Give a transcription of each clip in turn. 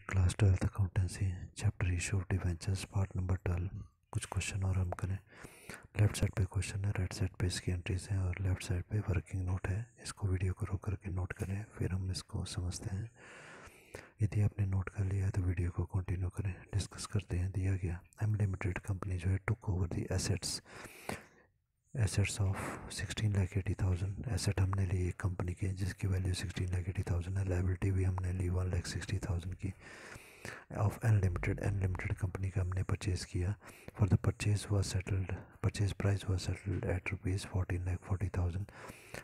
Class 12th accountancy chapter issue of debentures part number 12। कुछ question और हम करें। लेफ्ट साइड पे क्वेश्चन है, राइट साइड पे इसकी एंट्रीज हैं और लेफ्ट साइड पे वर्किंग नोट है। इसको वीडियो को रोक करके नोट करें, फिर हम इसको समझते हैं। यदि आपने नोट कर लिया है तो वीडियो को कंटिन्यू करें। डिस्कस करते हैं। दिया गया एम लिमिटेड कंपनी जो है took over the assets of 16,80,000। Asset हमने ली एक कंपनी के जिसकी वैल्यू 16,80,000 है। लाइबिलिटी भी हमने ली 1,60,000 की ऑफ एन लिमिटेड कंपनी का हमने परचेज़ किया। For the purchase price was settled at rupees 14,40,000।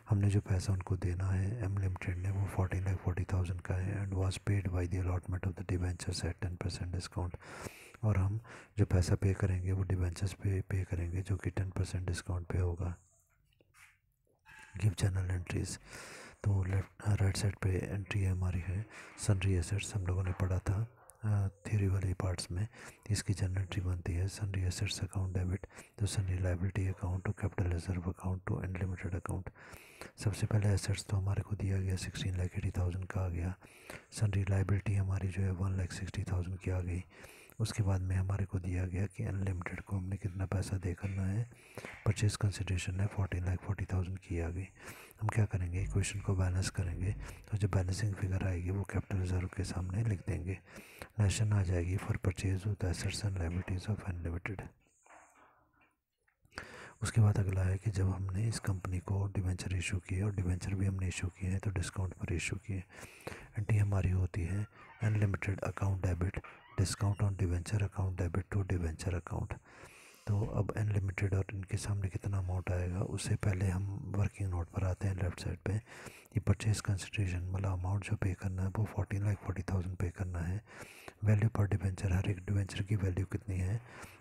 हमने जो पैसा उनको देना है एम लिमिटेड ने वो 14,40,000 का है and was paid by the allotment of the debentures at 10% discount. और हम जो पैसा पे करेंगे वो डिवेंचर्स पे करेंगे जो कि 10% डिस्काउंट पे होगा। Give journal entries. तो राइट साइड पे एंट्री हमारी है सनरी एसेट्स, हम लोगों ने पढ़ा था थ्योरी वाले पार्ट्स में। इसकी जनरल एंट्री बनती है सनरी एसेट्स अकाउंट डेबिट, तो sundry liability account to capital reserve account to unlimited account. सबसे पहले एसेट्स तो हमारे को दिया गया 16,80,000 का आ गया। सनरी लाइबिलिटी हमारी जो है 1,60,000 की आ गई। उसके बाद में हमारे को दिया गया कि अनलिमिटेड को हमने कितना पैसा दे करना है। परचेज कंसिडरेशन है 14,40,000 की आ गई। हम क्या करेंगे, इक्वेशन को बैलेंस करेंगे, तो जो बैलेंसिंग फिगर आएगी वो कैपिटल रिजर्व के सामने लिख देंगे। नेशन आ जाएगी for purchase of the assets and liabilities of unlimited. उसके बाद अगला है कि जब हमने इस कंपनी को डिवेंचर इशू किए और डिवेंचर भी हमने इशू किए हैं तो डिस्काउंट पर इशू किए। एंट्री हमारी होती है unlimited account debit, discount on debenture account debit to debenture account. तो अब अनलिमिटेड और इनके सामने कितना अमाउंट आएगा उससे पहले हम वर्किंग नोट पर आते हैं। लेफ्ट साइड पे ये परचेज कंसिडरेशन मतलब अमाउंट जो पे करना है वो 14,40,000 पे करना है। वैल्यू पर डिवेंचर, हर एक डिवेंचर की वैल्यू कितनी है,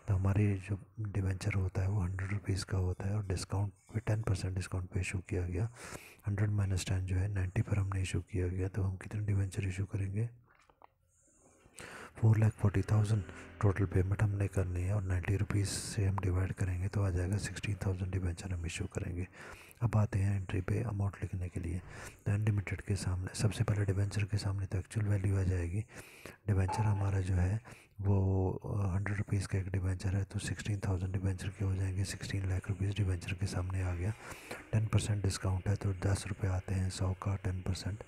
तो हमारे जो डिवेंचर होता है वो 100 रुपीज़ का होता है और डिस्काउंट पे 10% डिस्काउंट पे इशू किया गया। 100 माइनस 10 जो है 90 पर हमने इशू किया गया। तो हम कितने डिवेंचर इशू करेंगे, 4,40,000 टोटल पेमेंट हमने करनी है और 90 रुपीज़ से हम डिवाइड करेंगे तो आ जाएगा 16,000 डिवेंचर हम इशू करेंगे। अब आते हैं एंट्री पे अमाउंट लिखने के लिए। तो अनलिमिटेड के सामने सबसे पहले डिवेंचर के सामने तो एक्चुअल वैल्यू आ जाएगी। डिवेंचर हमारा जो है वो 100 रुपीज़ का एक डिवेंचर है तो 16,000 डिवेंचर के हो जाएंगे। 16 लाख रुपीज़ डिवेंचर के सामने आ गया। 10% डिस्काउंट है तो 10 रुपये आते हैं 100 का 10%,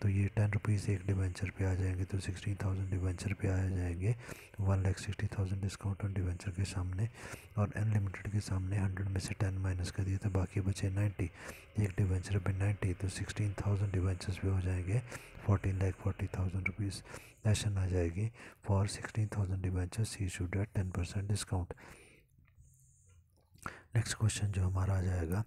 तो ये 10 रुपीज़ एक डिवेंचर पे आ जाएंगे तो 16,000 डिवेंचर पे आ जाएंगे। 1,60,000 डिस्काउंट ऑन डिवेंचर के सामने और अनलिमिटेड के सामने 100 में से 10 माइनस कर दिया तो बाकी बचे 90। एक डिवेंचर पे 90 तो 16,000 डिवेंचर्स पे हो जाएंगे 14,40,000 रुपीज़। नेशन आ जाएगी for 16,000 debentures issued eight 10% discount. Next question जो हमारा आ जाएगा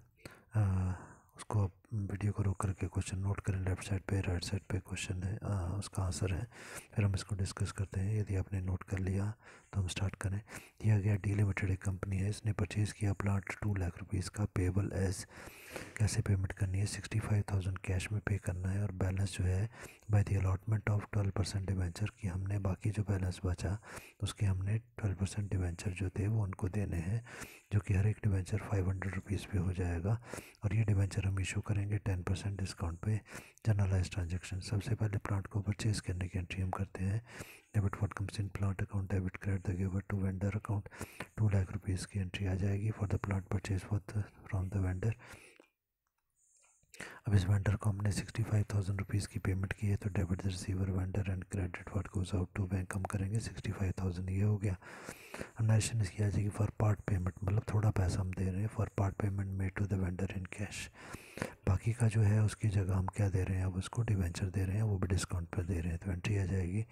उसको आप वीडियो को रोक करके क्वेश्चन नोट करें। लेफ्ट साइड पे राइट साइड पे क्वेश्चन है, उसका आंसर है, फिर हम इसको डिस्कस करते हैं। यदि आपने नोट कर लिया तो हम स्टार्ट करें। दिया गया डी लिमिटेड एक कंपनी है, इसने परचेज़ किया प्लाट 2 लाख रुपीज़ का। पेबल एज कैसे पेमेंट करनी है, 65,000 कैश में पे करना है और बैलेंस जो है by the allotment of 12% debenture की हमने बाकी जो बैलेंस बचा उसके हमने 12% डिवेंचर जो थे वो उनको देने हैं, जो कि हर एक डिवेंचर 500 रुपीज़ पे हो जाएगा। और ये डिवेंचर हम इशू करेंगे 10% डिस्काउंट पे। जर्नलाइज ट्रांजेक्शन, सबसे पहले प्लांट को परचेज़ करने की एंट्री हम करते हैं। Debit what comes in plant account, debit credit the giver to vendor account. 2 lakh rupees की एंट्री आ जाएगी for the plant purchase from the vendor. अब इस वेंडर को हमने 65,000 रुपीज़ की पेमेंट की है तो debit the receiver vendor and credit what goes out to bank हम करेंगे 65,000, ये हो गया। अब नेशन इसकी आ जाएगी फॉर पार्ट पेमेंट, मतलब थोड़ा पैसा हम दे रहे हैं for part payment made to the vendor in cash. बाकी का जो है उसकी जगह हम क्या दे रहे हैं, अब उसको डिवेंचर दे रहे हैं, वो भी डिस्काउंट पर दे रहे हैं। तो एंट्री आ जाएगी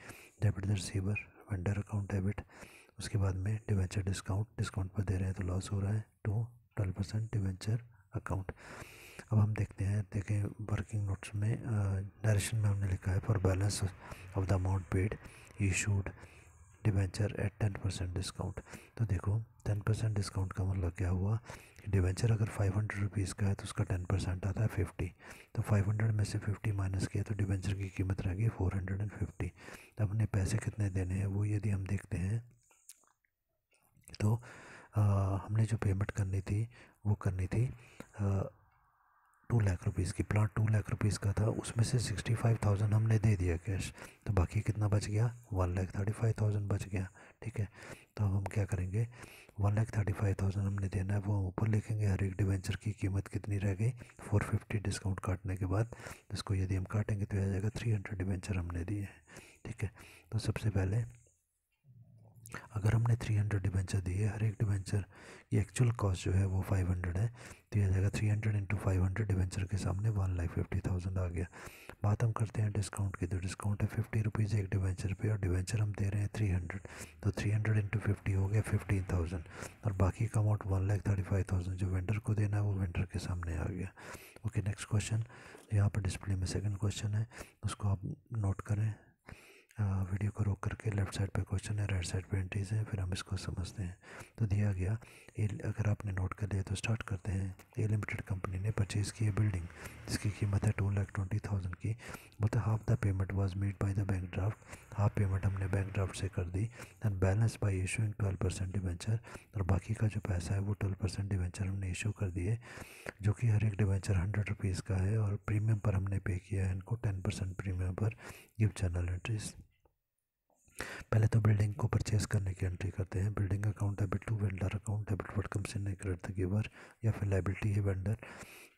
debit the receiver vendor account debit. उसके बाद में डिवेंचर डिस्काउंट पर दे रहे हैं तो लॉस हो रहा है टू 12% डिवेंचर अकाउंट। अब हम देखते हैं, देखें वर्किंग नोट्स में डायरेक्शन में हमने लिखा है for balance of the amount paid issued debenture at 10% discount. तो देखो 10% डिस्काउंट का मतलब क्या हुआ, डिवेंचर अगर 500 रुपीज़ का है तो उसका 10% आता है 50, तो 500 में से 50 माइनस किया तो डिवेंचर की कीमत रहेगी 450। अब अपने पैसे कितने देने हैं वो यदि हम देखते हैं तो हमने जो पेमेंट करनी थी वो करनी थी 2 लाख रुपीज़ की, प्लाट 2 लाख रुपीज़ का था, उसमें से 65,000 हमने दे दिया कैश, तो बाकी कितना बच गया, 1,35,000 बच गया। ठीक है, तो अब हम क्या करेंगे, 1,35,000 हमने देना है, वो ऊपर लिखेंगे। हर एक डिवेंचर की कीमत कितनी रह गई, 450 डिस्काउंट काटने के बाद। इसको यदि हम काटेंगे तो आ जाएगा 300 डिवेंचर हमने दिए हैं। ठीक है, तो सबसे पहले अगर हमने 300 डिवेंचर दिए, हर एक डिवेंचर की एक्चुअल कॉस्ट जो है वो 500 है, तो यह जाएगा 300 इंटू 500, डिवेंचर के सामने 1,50,000 आ गया। बात हम करते हैं डिस्काउंट की, तो डिस्काउंट है 50 रुपीज़ एक डिवेंचर पे, और डिवेंचर हम दे रहे हैं 300, तो 300 इंटू 50 हो गया 15,000, और बाकी का अमाउंट 1,35,000 जो वेंडर को देना है वो वेंडर के सामने आ गया। ओके, नेक्स्ट क्वेश्चन, यहाँ पर डिस्प्ले में सेकंड क्वेश्चन है, उसको आप नोट करें। वीडियो को रोक करके, लेफ्ट साइड पे क्वेश्चन है, राइट साइड पे एंट्रीज हैं, फिर हम इसको समझते हैं। तो दिया गया अगर आपने नोट कर लिया तो स्टार्ट करते हैं। ए लिमिटेड कंपनी ने परचेज़ की है बिल्डिंग जिसकी कीमत है 2,20,000 की, मतलब half the payment was made by the bank draft, half payment हमने बैंक ड्राफ्ट से कर दी, and balance by issuing 12% debenture, और बाकी का जो पैसा है वो 12% डिवेंचर हमने इशू कर दिए, जो कि हर एक डिवेंचर 100 रुपीज़ का है, और प्रीमियम पर हमने पे किया है इनको 10% प्रीमियम पर। Give journal entries. पहले तो बिल्डिंग को परचेज करने की एंट्री करते हैं। Building account debit to vendor account, debit what comes in credit the giver, या फिर लाइबिलिटी है वेंडर,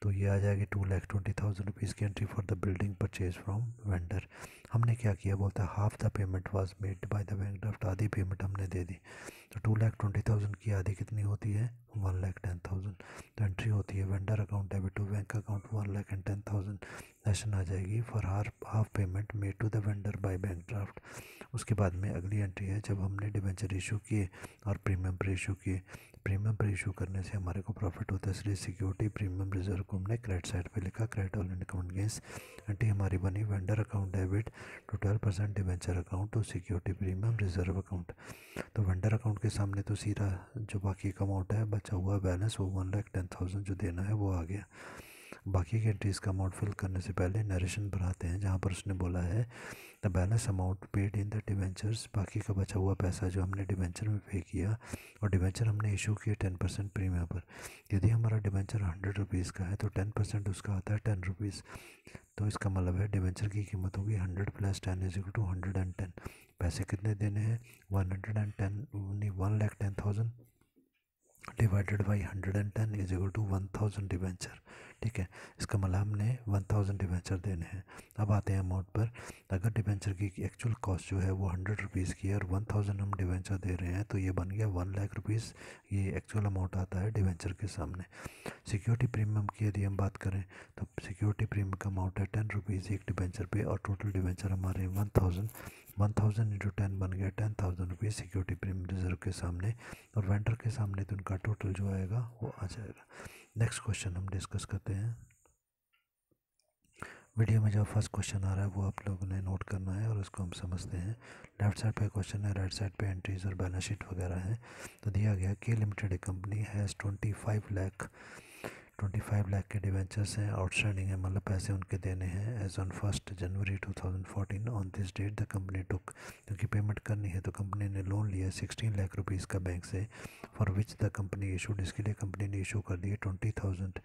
तो ये आ जाएगी 2,20,000 रुपीज़ की entry for the building purchase from vendor. हमने क्या किया, बोलता है half the payment was made by the bank draft, आधी पेमेंट हमने दे दी, तो 2,20,000 की आधी कितनी होती है, 1,10,000, तो एंट्री होती है vendor account debit to bank account 1,10,000, सेशन आ जाएगी for half payment made to the vendor by bank draft. उसके बाद में अगली एंट्री है, जब हमने डिवेंचर इशू किए और प्रीमियम पर इशू किए, प्रीमियम पर इशू करने से हमारे को प्रॉफिट होता है, इसलिए सिक्योरिटी प्रीमियम रिजर्व को हमने क्रेडिट साइड पे लिखा, credit all account gains. Entry हमारी बनी vendor account debit to 12% debenture account to security premium reserve account. तो वेंडर अकाउंट के सामने तो सीधा जो बाकी का अमाउंट है बचा हुआ बैलेंस वो 1,10,000 जो देना है वो आ गया। बाकी के एंट्रीज़ का अमाउंट फिल करने से पहले नरेशन बनाते हैं, जहाँ पर उसने बोला है the balance amount paid in the debentures, बाकी का बचा हुआ पैसा जो हमने डिवेंचर में पे किया, और डिवेंचर हमने इशू किया 10% प्रीमियम पर। यदि हमारा डिवेंचर 100 रुपीज़ का है तो 10% उसका आता है 10 रुपीज़, तो इसका मतलब है डिवेंचर की कीमत होगी 100 + 10 = 110। पैसे कितने देने हैं, 110, 1,10,000 डिवाइडेड बाई 110 = 1,000 डिवेंचर। ठीक है, इसका मतलब हमने 1,000 डिवेंचर देने हैं। अब आते हैं अमाउंट पर। अगर डिवेंचर की एक्चुअल कॉस्ट जो है वो 100 रुपीज़ की है और 1,000 हम डिवेंचर दे रहे हैं, तो ये बन गया 1,00,000 रुपीज़, ये एक्चुअल अमाउंट आता है डिवेंचर के सामने। सिक्योरिटी प्रीमियम की यदि हम बात करें तो सिक्योरिटी प्रीमियम का अमाउंट है 10 रुपीज़ एक डिवेंचर पे, और टोटल डिवेंचर हमारे 1,000, 1,000 इंटू 10 बन गया 10,000 रुपीज़ सिक्योरिटी प्रीमियम रिजर्व के सामने, और वेंडर के सामने तो उनका टोटल जो आएगा वो आ जाएगा। नेक्स्ट क्वेश्चन हम डिस्कस करते हैं। वीडियो में जो फर्स्ट क्वेश्चन आ रहा है वो आप लोगों ने नोट करना है और उसको हम समझते हैं। लेफ्ट साइड पे क्वेश्चन है, राइट साइड पे एंट्रीज और बैलेंस शीट वगैरह है। तो दिया गया के लिमिटेड एक कंपनी हैज़ 25 लाख के डिवेंचर्स हैं आउटस्टैंडिंग है, मतलब पैसे उनके देने हैं as on 1 January 2014। On this date the company took, क्योंकि पेमेंट करनी है तो कंपनी ने लोन लिया 16 लाख रुपीज़ का बैंक से, for which the company issued, इसके लिए कंपनी ने इशू कर दिए 20,000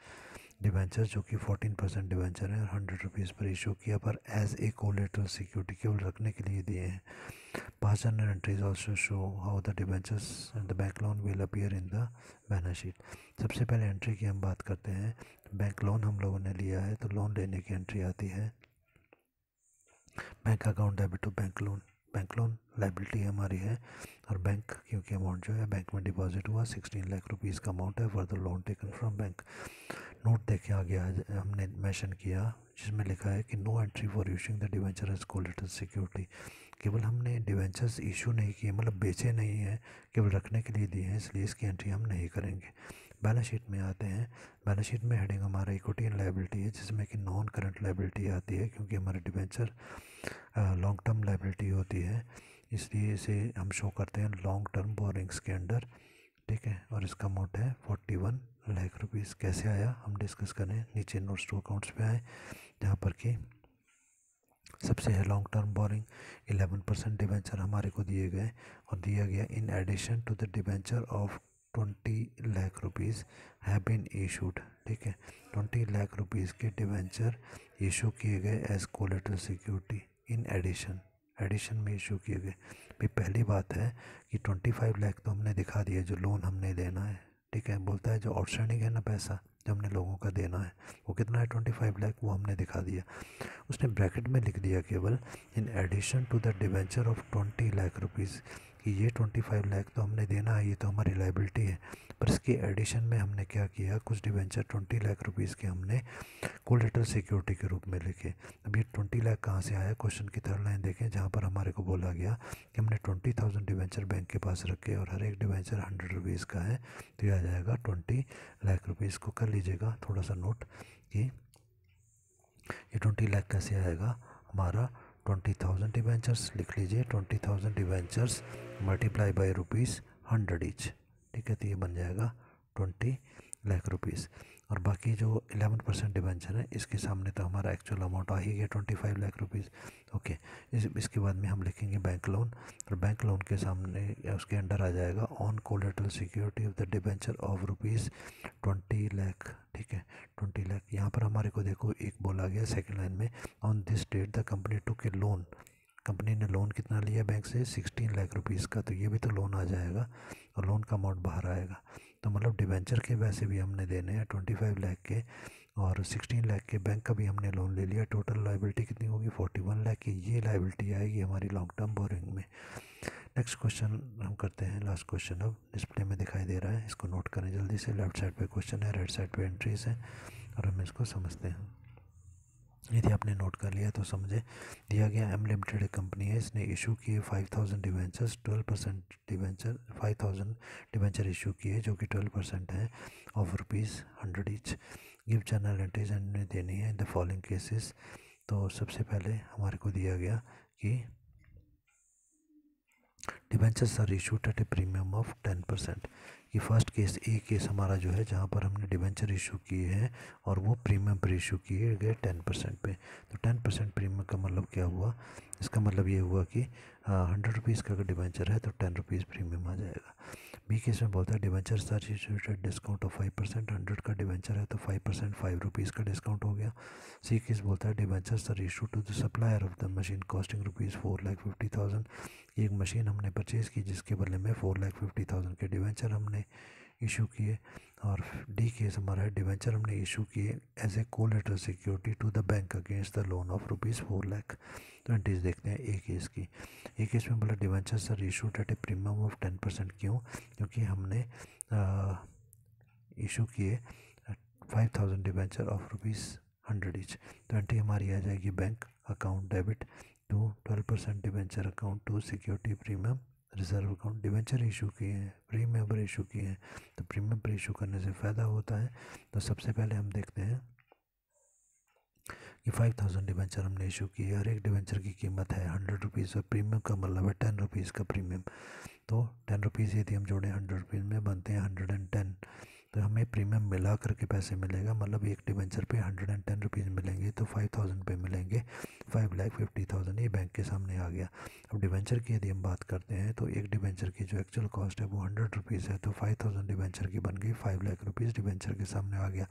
डिवेंचर जो कि 14% डिवेंचर है, 100 रुपीज़ पर इशू किया, पर एज ए कोलेटरल सिक्योरिटी केवल रखने के लिए दिए हैं। Past journal entries also show how the debentures and the bank loan will appear in the balance sheet. सबसे पहले एंट्री की हम बात करते हैं। बैंक लोन हम लोगों ने लिया है तो लोन लेने की एंट्री आती है bank account debit to bank loan. Bank loan liability हमारी है, और बैंक क्योंकि अमाउंट जो है बैंक में डिपॉजिट हुआ 16 लाख रुपीज़ का अमाउंट है for the loan taken from bank. Note देखे आगे हमने मेंशन किया जिसमें लिखा है कि no entry for issuing the debenture as collateral security. केवल हमने डिवेंचर्स इशू नहीं किए, मतलब बेचे नहीं हैं, केवल रखने के लिए दिए हैं, इसलिए इसकी एंट्री हम नहीं करेंगे। बैलेंस शीट में आते हैं। बैलेंस शीट में हेडिंग हमारा इक्विटी एंड लायबिलिटी है, जिसमें कि नॉन करंट लायबिलिटी आती है, क्योंकि हमारे डिवेंचर लॉन्ग टर्म लायबिलिटी होती है, इसलिए इसे हम शो करते हैं लॉन्ग टर्म बोरिंग्स के अंडर। ठीक है, और इसका अमाउंट है 41 लाख रुपीज़। कैसे आया हम डिस्कस करें, नीचे नोट्स टू अकाउंट्स पे आए, जहाँ पर कि सबसे है लॉन्ग टर्म बोरिंग 11% डिवेंचर हमारे को दिए गए, और दिया गया in addition to the debenture of 20 lakh rupees have been issued, ठीक है, 20 लाख रुपीज़ के डिवेंचर इशू किए गए as collateral security in addition में इशू किए गए। भाई पहली बात है कि 25 लाख तो हमने दिखा दिया जो लोन हमने देना है, ठीक है, बोलता है जो आउटस्टैंडिंग है ना पैसा जो हमने लोगों का देना है वो कितना है 25 लाख, वो हमने दिखा दिया। उसने ब्रैकेट में लिख दिया केवल in addition to the debenture of 20 lakh rupees कि ये 25 लाख तो हमने देना है, ये तो हमारी लाइबिलिटी है, पर इसके एडिशन में हमने क्या किया, कुछ डिवेंचर 20 लाख रुपीज़ के हमने कोलेटरल सिक्योरिटी के रूप में लिखे। अब ये 20 लाख कहाँ से आया, क्वेश्चन की थर्ड लाइन देखें जहाँ पर हमारे को बोला गया कि हमने 20,000 डिवेंचर बैंक के पास रखे और हर एक डिवेंचर 100 रुपीज़ का है, तो ये आ जाएगा 20 लाख रुपीज़। को कर लीजिएगा थोड़ा सा नोट कि ये 20 लाख कैसे आएगा, हमारा 20,000 डिवेंचर्स लिख लीजिए, 20,000 डिवेंचर्स मल्टीप्लाई बाई ₹100 ईच, ठीक है, तो ये बन जाएगा 20 लाख रुपीज़। और बाकी जो 11% डिवेंचर है इसके सामने तो हमारा एक्चुअल अमाउंट आ ही गया 25 लाख रुपीज़। ओके, इसके बाद में हम लिखेंगे बैंक लोन, और बैंक लोन के सामने उसके अंडर आ जाएगा on collateral security of the debenture of ₹20 lakh, ठीक है, 20 लाख। यहाँ पर हमारे को देखो एक बोला गया सेकेंड लाइन में, on this date the company took a loan, company ने लोन कितना लिया बैंक से 16 लाख रुपीज़ का, तो ये भी तो लोन आ जाएगा और लोन का अमाउंट बाहर आएगा। तो मतलब डिवेंचर के वैसे भी हमने देने हैं 25 लाख के, और 16 लाख के बैंक का भी हमने लोन ले लिया। टोटल लाइबिलिटी कितनी होगी 41 लाख की, ये लाइबिलिटी आएगी हमारी लॉन्ग टर्म बोरिंग में। नेक्स्ट क्वेश्चन हम करते हैं, लास्ट क्वेश्चन अब डिस्प्ले में दिखाई दे रहा है, इसको नोट करें जल्दी से। लेफ्ट साइड पे क्वेश्चन है, राइट साइड पे एंट्रीज है, और हम इसको समझते हैं। यदि आपने नोट कर लिया तो समझे। दिया गया एम लिमिटेड कंपनी है, इसने इशू किए 5,000 डिवेंचर्स, 12% डिवेंचर, 5,000 डिवेंचर इशू किए जो कि 12% है of ₹100 each. Give general entries हमने देनी है इन द फॉलोइंग केसेस। तो सबसे पहले हमारे को दिया गया कि debentures are issued at a premium of 10%। कि फर्स्ट केस ए केस हमारा जो है जहाँ पर हमने डिवेंचर इशू किए हैं और वो प्रीमियम पर इशू किए गए 10% पे। तो 10% प्रीमियम का मतलब क्या हुआ, इसका मतलब ये हुआ कि 100 रुपीज़ का अगर डिवेंचर है तो 10 रुपीज़ प्रीमियम आ जाएगा। बी केस में बोलता है debentures are issued at discount of 5%, 100 का डिवेंचर है तो 5% 5 रुपीज़ का डिस्काउंट हो गया। सी केस बोलता है debentures are issued to the supplier of the machine costing ₹4,50,000। एक मशीन हमने परचेज़ की जिसके बदले में 4,50,000 के डिवेंचर हमने इशू किए। और डी केस हमारा है डिवेंचर हमने इशू किए as a collateral security to the bank against the loan of ₹4 lakh. तो एंट्रीज देखते हैं ए केस की। ए केस में बोला debentures are issued at a premium of 10%। क्यों, क्योंकि हमने इशू किए 5,000 डिवेंचर ऑफ ₹100 ईच। तो एंट्री हमारी आ जाएगी bank account debit to 12% debenture account to security premium reserve account. Debenture issue किए हैं, प्रीमियम पर इशू किए हैं, तो प्रीमियम पर इशू करने से फ़ायदा होता है। तो सबसे पहले हम देखते हैं कि 5,000 डिवेंचर हमने इशू किए, हर एक डिवेंचर की कीमत है 100 रुपीज़ और प्रीमियम का मतलब है 10 रुपीज़ का प्रीमियम। तो 10 रुपीज़ यदि हम जोड़ें 100 रुपीज़ में बनते हैं 110, तो हमें प्रीमियम मिला करके पैसे मिलेगा, मतलब एक डिवेंचर पे 110 रुपीज़ मिलेंगे, तो 5,000 पे मिलेंगे 5,50,000। ये बैंक के सामने आ गया। अब डिवेंचर की यदि हम बात करते हैं तो एक डिवेंचर की जो एक्चुअल कॉस्ट है वो 100 रुपीज़ है, तो 5,000 डिवेंचर की बन गई 5 लाख रुपीज़ डिवेंचर के सामने आ गया।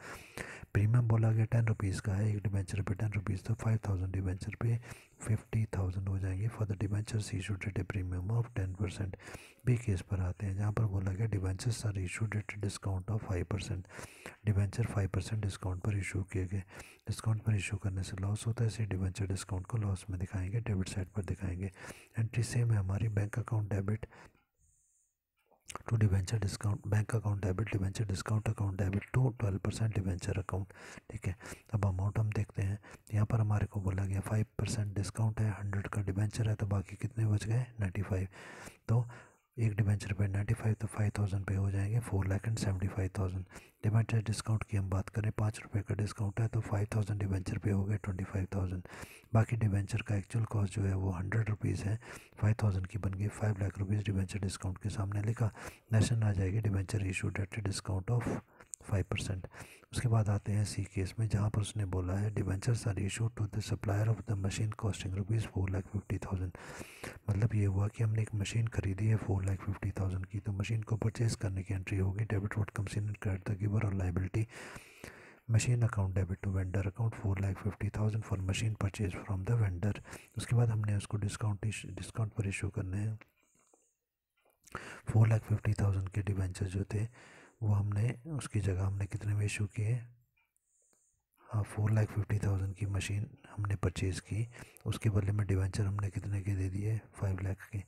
प्रीमियम बोला गया 10 रुपीज़ का है, एक डिवेंचर पे 10 रुपीज़, तो 5,000 डिवेंचर पे 50,000 हो जाएंगे for the debentures issued at a premium of 10%। B case पर आते हैं जहाँ पर बोला गया debentures are issued at discount of 5%। Debenture 5% discount पर इशू किए गए। डिस्काउंट पर इशू करने से लॉस होता है, इसे डिवेंचर डिस्काउंट को लॉस में दिखाएंगे, डेबिट साइड पर दिखाएंगे। एंट्री सेम है हमारी, bank account debit to debenture discount, bank account debit debenture discount account debit to 12% debenture account, ठीक है। अब अमाउंट हम देखते हैं, यहाँ पर हमारे को बोला गया 5% डिस्काउंट है, 100 का डिवेंचर है, तो बाकी कितने बच गए 95। तो एक डिवेंचर पे 95, तो 5,000 पे हो जाएंगे 4,75,000। डिवेंचर डिस्काउंट की हम बात करें 5 रुपये का डिस्काउंट है, तो 5,000 डिवेंचर पे हो गए 25,000। बाकी डिवेंचर का एक्चुअल कॉस्ट जो है वो 100 रुपीज़ है, 5,000 की बन गई 5 लाख रुपीज़ डिवेंचर डिस्काउंट के सामने लिखा। नेशन आ जाएगी debenture issued at discount of 5%। उसके बाद आते हैं सी केस में, जहाँ पर उसने बोला है debentures are issue to the supplier of the machine costing ₹4,50,000। मतलब ये हुआ कि हमने एक मशीन खरीदी है 4,50,000 की, तो मशीन को परचेज़ करने की एंट्री होगी debit what comes in credit the giver और liability machine account debit to vendor account 4,50,000 for machine purchase from the vendor. उसके बाद हमने उसको डिस्काउंट पर इशू करने हैं 4,50,000 के डिवेंचर जो थे वो हमने उसकी जगह हमने कितने में इशू किए, हाँ 4,50,000 की मशीन हमने परचेज़ की, उसके बदले में डिवेंचर हमने कितने के दे दिए 5 लाख के।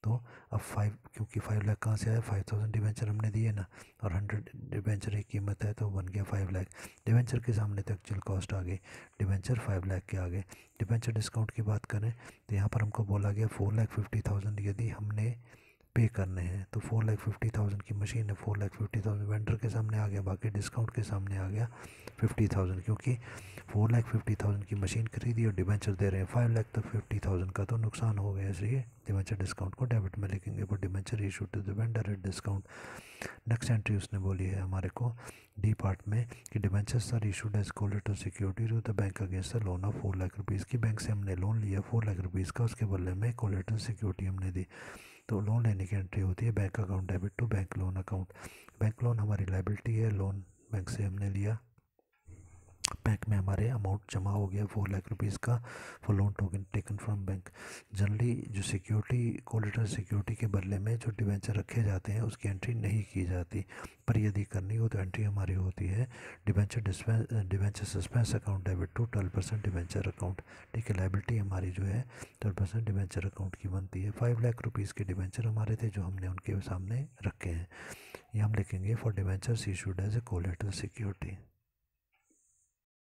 तो अब 5, क्योंकि 5 लाख कहाँ से आया, 5,000 डिवेंचर हमने दिए ना, और 100 डिवेंचर की कीमत है तो बन गया 5 लाख। डिवेंचर के सामने तो एक्चुअल कॉस्ट आ गई, डिवेंचर 5 लाख के आगे। डिवेंचर डिस्काउंट की बात करें तो यहाँ पर हमको बोला गया 4,50,000 यदि हमने पे करने हैं, तो 4,50,000 की मशीन है, 4,50,000 वेंडर के सामने आ गया, बाकी डिस्काउंट के सामने आ गया 50,000, क्योंकि 4,50,000 की मशीन खरीदी और डिवेंचर दे रहे हैं 5 लाख, तो 50,000 का तो नुकसान हो गया, इसलिए डिवेंचर डिस्काउंट को डेबिट में लिखेंगे for debenture issue to the vendor at discount. Next entry उसने बोली है हमारे को डी पार्ट में कि debentures are issued as collateral security to the bank against the loan of 4 lakh rupees की, बैंक से हमने लोन लिया 4 लाख रुपीज़ का, उसके बदले में कोलेटरल सिक्योरिटी हमने दी। तो लोन लेने की एंट्री होती है bank account debit to bank loan account. Bank loan हमारी लाइबिलिटी है, लोन बैंक से हमने लिया, बैंक में हमारे अमाउंट जमा हो गया 4 लाख रुपीज़ का for loan token taken from bank. Generally जो सिक्योरिटी कोलेटरल सिक्योरिटी के बदले में जो डिवेंचर रखे जाते हैं उसकी एंट्री नहीं की जाती, पर यदि करनी हो तो एंट्री हमारी होती है debenture suspense account debit to 12% debenture account. ठीक है, लाइबिलिटी हमारी जो है 12% डिवेंचर अकाउंट की बनती है। 5 लाख रुपीज़ के डिवेंचर हमारे थे जो हमने उनके सामने रखे हैं, ये हम लिखेंगे for debentures issued as a collateral security.